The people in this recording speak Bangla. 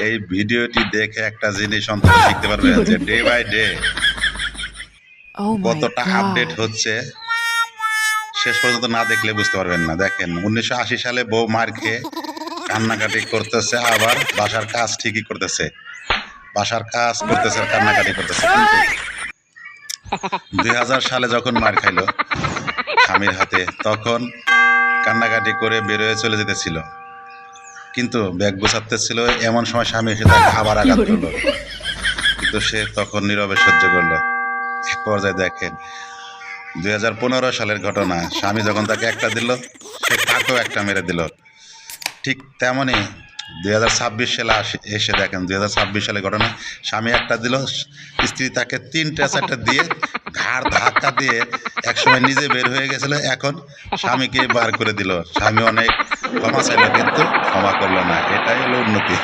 এই ভিডিওটি দেখে একটা জিনিস অন্তত শিখতে পারবেন যে day by day Oh my কতটা আপডেট god. হচ্ছে শেষ পর্যন্ত না দেখলে বুঝতে পারবেন না। দেখেন 1980 সালে বউ মার খেয়ে কান্নাকাটি করতেছে, আবার বাসার কাজ ঠিকই করতেছে, বাসার কাজ করতেছে আর কান্নাকাটি করতেছে। কিন্তু 2000 সালে যখন মার খাইলো স্বামীর হাতে, তখন কান্নাকাটি করে বেরোয় চলে যেতেছিল, কিন্তু ব্যাগ গোছাতে ছিল, এমন সময় স্বামী এসে তাকে আবার আঘাত করলো, কিন্তু সে তখন নীরবে সহ্য করলো। এক পর্যায়ে দেখেন 2015 সালের ঘটনা, স্বামী যখন তাকে একটা দিল, সে তাকেও একটা মেরে দিল। ঠিক তেমনই 2026 সালে এসে দেখেন 2026 সালের ঘটনা, স্বামী একটা দিল, স্ত্রী তাকে 3টা 4টা দিয়ে ঘাড় ধাক্কা দিয়ে একসময় নিজে বের হয়ে গেছিল, এখন স্বামীকে বার করে দিল। স্বামী অনেক ক্ষমা চাইলো কিন্তু ক্ষমা করলো না। এটাই হলো উন্নতি।